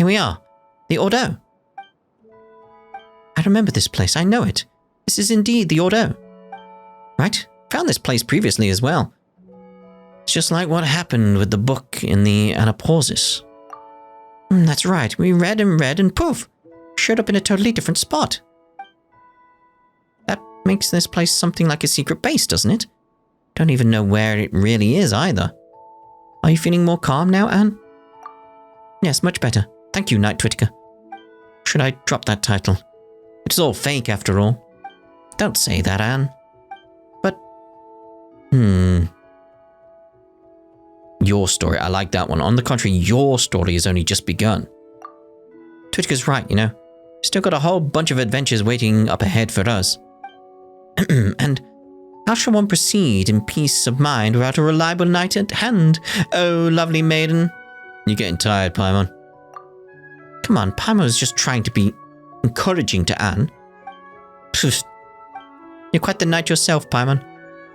Here we are. The Ordo. I remember this place. I know it. This is indeed the Ordo. Right? Found this place previously as well. It's just like what happened with the book in the Anapausis. That's right. We read and poof! Showed up in a totally different spot. That makes this place something like a secret base, doesn't it? Don't even know where it really is either. Are you feeling more calm now, Anne? Yes, much better. Thank you, Night Twitker. Should I drop that title? It's all fake after all. Don't say that, Anne. But, Your story, I like that one. On the contrary, your story has only just begun. Twitker's right, you know. Still got a whole bunch of adventures waiting up ahead for us. And how shall one proceed in peace of mind without a reliable knight at hand? Oh, lovely maiden. You're getting tired, Paimon. Come on, Paimon was just trying to be encouraging to Anne. Pfft. You're quite the knight yourself, Paimon.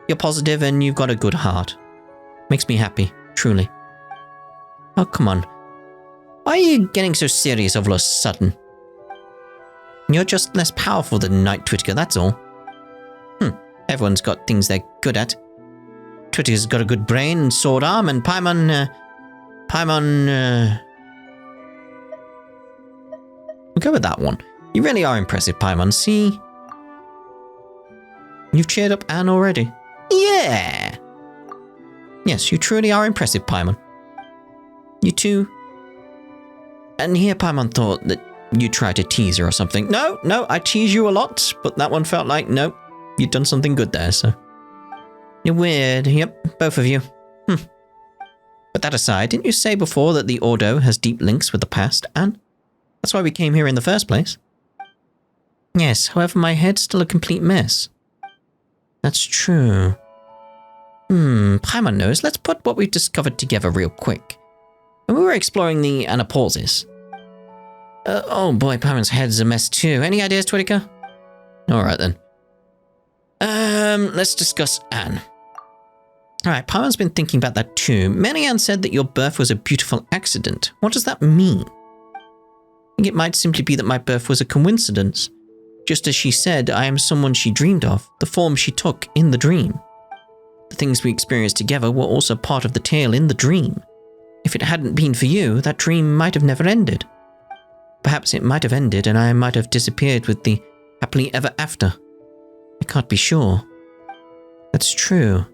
You're positive and you've got a good heart. Makes me happy, truly. Oh, come on. Why are you getting so serious all of a sudden? You're just less powerful than Night Twitker, that's all. Everyone's got things they're good at. Twitker's got a good brain and sword arm, and Paimon, we'll go with that one. You really are impressive, Paimon. See? You've cheered up Anne already. Yeah! Yes, you truly are impressive, Paimon. You too. And here Paimon thought that you tried to tease her or something. No, I tease you a lot, but that one felt like, nope, you'd done something good there, so. You're weird, yep, both of you. But that aside, didn't you say before that the Ordo has deep links with the past, Anne? That's why we came here in the first place. Yes, however, my head's still a complete mess. That's true. Paimon knows. Let's put what we've discovered together real quick. When we were exploring the Anapausis. Oh boy, Paimon's head's a mess too. Any ideas, Twitker? Alright then. Let's discuss Anne. Alright, Paimon's been thinking about that too. Marianne said that your birth was a beautiful accident. What does that mean? I think it might simply be that my birth was a coincidence. Just as she said, I am someone she dreamed of, the form she took in the dream. The things we experienced together were also part of the tale in the dream. If it hadn't been for you, that dream might have never ended. Perhaps it might have ended and I might have disappeared with the happily ever after. I can't be sure. That's true.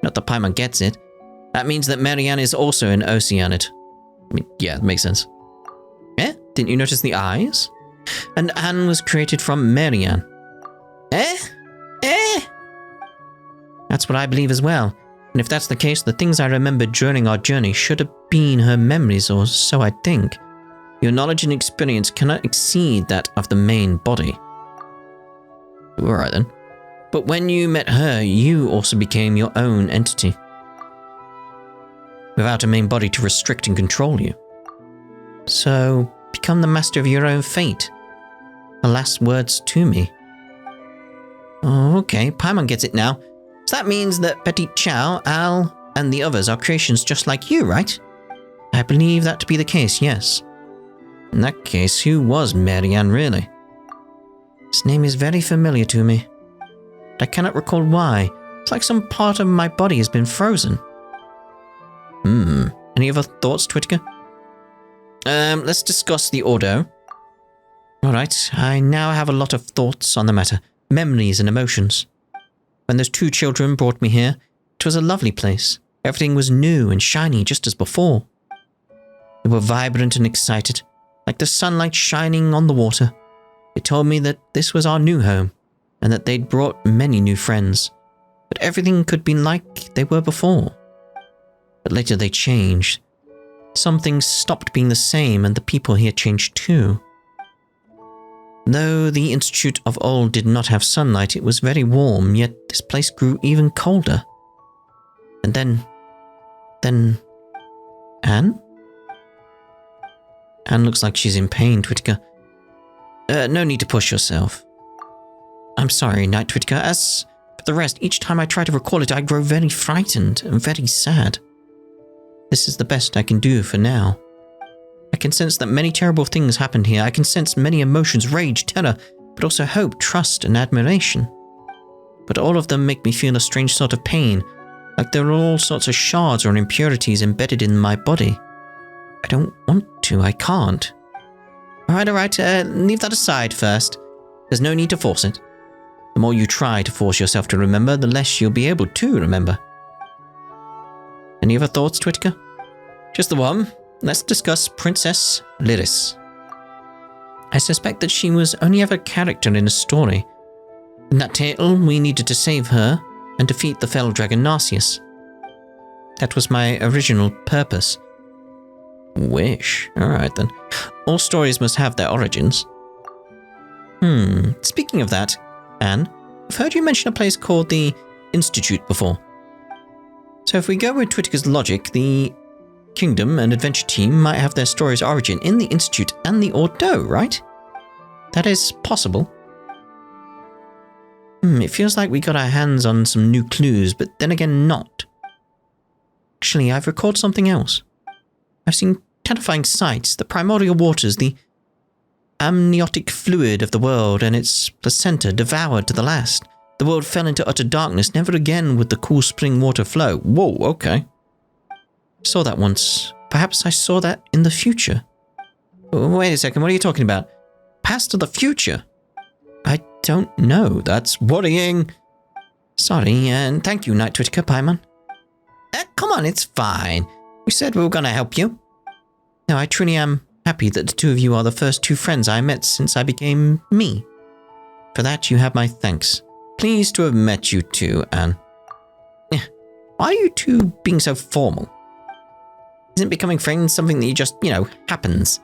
Not that Paimon gets it. That means that Marianne is also an Oceanid. I mean, yeah, it makes sense. Eh? Didn't you notice the eyes? And Anne was created from Marianne. Eh? That's what I believe as well. And if that's the case, the things I remember during our journey should have been her memories, or so I think. Your knowledge and experience cannot exceed that of the main body. Alright then. But when you met her, you also became your own entity. Without a main body to restrict and control you. So, become the master of your own fate. The last words to me. Oh, okay, Paimon gets it now. So that means that Petit Chow, Al, and the others are creations just like you, right? I believe that to be the case, yes. In that case, who was Marianne really? His name is very familiar to me. But I cannot recall why. It's like some part of my body has been frozen. Any other thoughts, Twitker? Let's discuss the Ordo. Alright, I now have a lot of thoughts on the matter. Memories and emotions. When those two children brought me here, it was a lovely place. Everything was new and shiny just as before. They were vibrant and excited, like the sunlight shining on the water. They told me that this was our new home, and that they'd brought many new friends. But everything could be like they were before. But later they changed. Some things stopped being the same, and the people here changed too. Though the Institute of old did not have sunlight, it was very warm, yet this place grew even colder. And then... Anne? Anne looks like she's in pain, Twitker. No need to push yourself. I'm sorry, Night Twitker. As for the rest, each time I try to recall it, I grow very frightened and very sad. This is the best I can do for now. I can sense that many terrible things happened here. I can sense many emotions, rage, terror, but also hope, trust, and admiration. But all of them make me feel a strange sort of pain, like there are all sorts of shards or impurities embedded in my body. I don't want to, I can't. Alright, leave that aside first. There's no need to force it. The more you try to force yourself to remember, the less you'll be able to remember. Any other thoughts, Twitka? Just the one. Let's discuss Princess Lyris. I suspect that she was only ever a character in a story. In that tale, we needed to save her and defeat the fell dragon Narcissus. That was my original purpose. Wish. Alright then. All stories must have their origins. Speaking of that, Anne, I've heard you mention a place called the Institute before. So if we go with Twitter's logic, the Kingdom and Adventure team might have their story's origin in the Institute and the Ordo, right? That is possible. It feels like we got our hands on some new clues, but then again not. Actually, I've recalled something else. I've seen terrifying sights, the primordial waters, the amniotic fluid of the world and its placenta devoured to the last. The world fell into utter darkness, never again would the cool spring water flow. Whoa, okay. Saw that once. Perhaps I saw that in the future. Wait a second, what are you talking about? Past or the future? I don't know, that's worrying. Sorry, and thank you, Night Twitter Paimon. Come on, it's fine. We said we were going to help you. No, I truly am happy that the two of you are the first two friends I met since I became me. For that, you have my thanks. Pleased to have met you too, Anne. Why are you two being so formal? Isn't becoming friends something that you just, happens?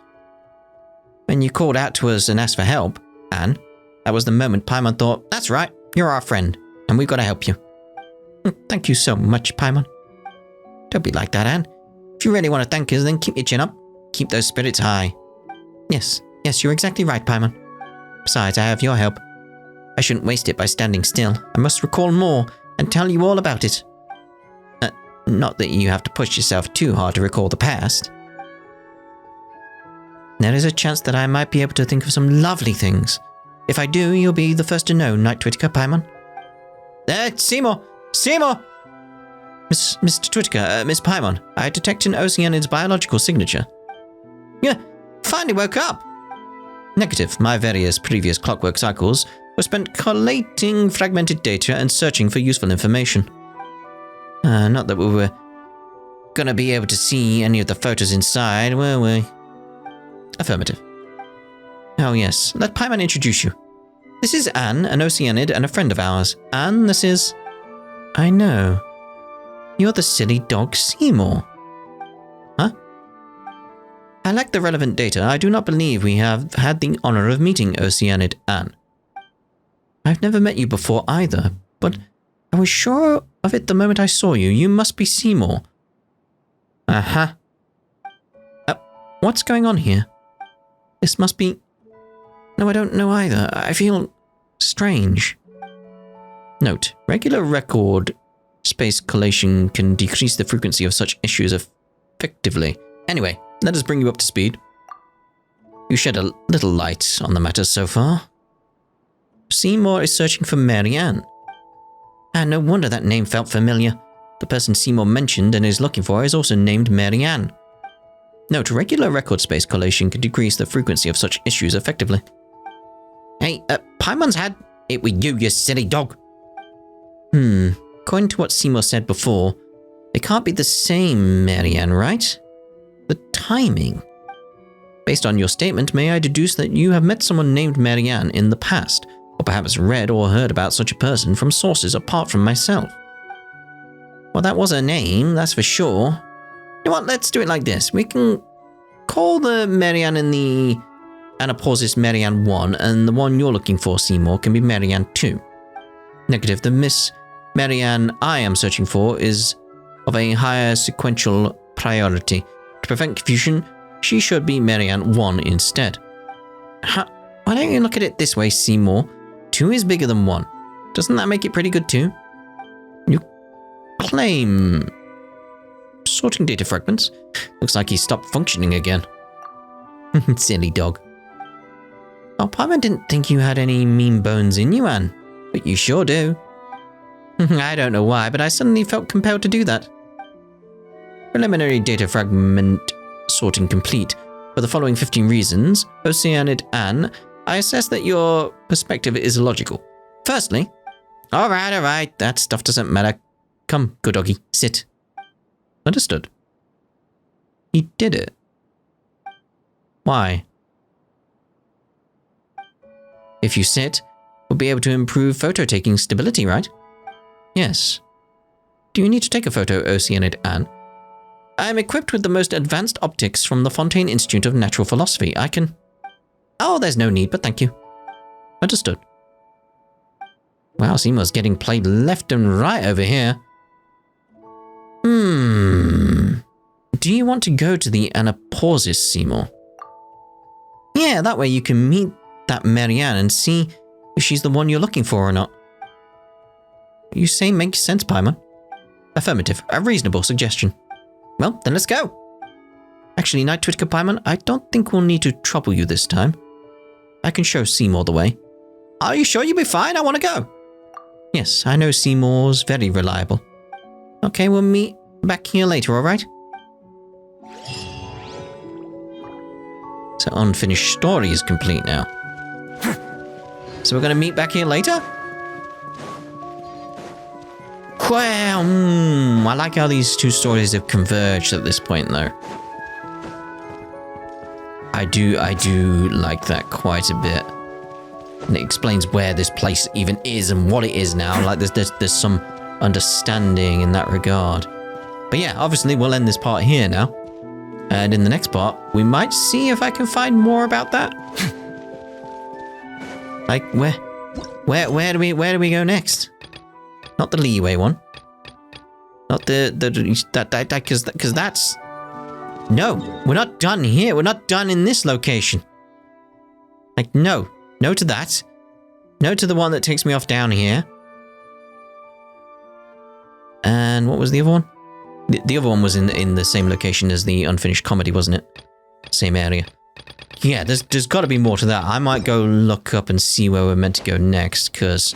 When you called out to us and asked for help, Anne, that was the moment Paimon thought, that's right, you're our friend, and we've got to help you. Thank you so much, Paimon. Don't be like that, Anne. If you really want to thank us, then keep your chin up. Keep those spirits high. Yes, you're exactly right, Paimon. Besides, I have your help. I shouldn't waste it by standing still. I must recall more and tell you all about it. Not that you have to push yourself too hard to recall the past. There is a chance that I might be able to think of some lovely things. If I do, you'll be the first to know, Night Twitter Paimon. Seymour! Mr. Twitter, Miss Paimon, I detect an Oceanid's biological signature. Yeah, finally woke up! Negative. My various previous clockwork cycles were spent collating fragmented data and searching for useful information. Not that we were gonna be able to see any of the photos inside, were we? Affirmative. Oh yes, let Paimon introduce you. This is Anne, an Oceanid and a friend of ours. Anne, this is... I know. You're the silly dog Seymour. Huh? I lack the relevant data. I do not believe we have had the honor of meeting Oceanid Anne. I've never met you before either, but I was sure of it the moment I saw you. You must be Seymour. Uh-huh. What's going on here? This must be... No, I don't know either. I feel strange. Note, regular record space collation can decrease the frequency of such issues effectively. Anyway, let us bring you up to speed. You shed a little light on the matter so far. Seymour is searching for Mary Ann. No wonder that name felt familiar. The person Seymour mentioned and is looking for is also named Mary Ann. Note, regular record space collation can decrease the frequency of such issues effectively. Hey, Paimon's had it with you silly dog. According to what Seymour said before, they can't be the same Mary Ann, right? The timing. Based on your statement, may I deduce that you have met someone named Mary Ann in the past, or perhaps read or heard about such a person from sources apart from myself? Well, that was her name, that's for sure. You know what, let's do it like this. We can call the Mary Ann in the Anapausis Mary Ann 1, and the one you're looking for, Seymour, can be Mary Ann 2. Negative, the Miss Mary Ann I am searching for is of a higher sequential priority. To prevent confusion, she should be Mary Ann 1 instead. Why don't you look at it this way, Seymour? 2 is bigger than 1. Doesn't that make it pretty good too? You claim... Sorting data fragments? Looks like he stopped functioning again. Silly dog. Oh, Paimon didn't think you had any mean bones in you, Anne. But you sure do. I don't know why, but I suddenly felt compelled to do that. Preliminary data fragment sorting complete. For the following 15 reasons, Oceanid Anne, I assess that your perspective is logical. Firstly, alright, that stuff doesn't matter. Come, good doggy, sit. Understood. He did it. Why? If you sit, we'll be able to improve photo-taking stability, right? Yes. Do you need to take a photo, Oceanid Anne? I am equipped with the most advanced optics from the Fontaine Institute of Natural Philosophy. I can... Oh, there's no need, but thank you. Understood. Wow, Seymour's getting played left and right over here. Do you want to go to the Anapausis, Seymour? Yeah, that way you can meet that Marianne and see if she's the one you're looking for or not. You say makes sense, Paimon. Affirmative. A reasonable suggestion. Well, then let's go. Actually, Night Twitka Paimon, I don't think we'll need to trouble you this time. I can show Seymour the way. Are you sure you'll be fine? I want to go. Yes, I know Seymour's very reliable. Okay, we'll meet back here later, alright? So unfinished story is complete now. So we're going to meet back here later? Well, I like how these two stories have converged at this point, though. I do like that quite a bit. And it explains where this place even is and what it is now. Like, there's some understanding in that regard. But yeah, obviously we'll end this part here now. And in the next part, we might see if I can find more about that. Like, where do we go next? Not the leeway one. Not because that's... No, we're not done here. We're not done in this location. Like, no. No to that. No to the one that takes me off down here. And what was the other one? The other one was in the same location as the unfinished comedy, wasn't it? Same area. Yeah, there's got to be more to that. I might go look up and see where we're meant to go next, because...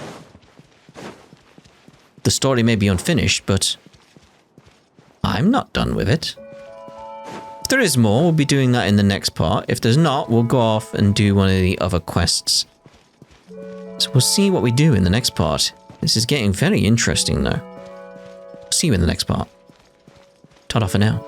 the story may be unfinished, but... I'm not done with it. If there is more, we'll be doing that in the next part. If there's not, we'll go off and do one of the other quests. So we'll see what we do in the next part. This is getting very interesting, though. See you in the next part. Ta-da for now.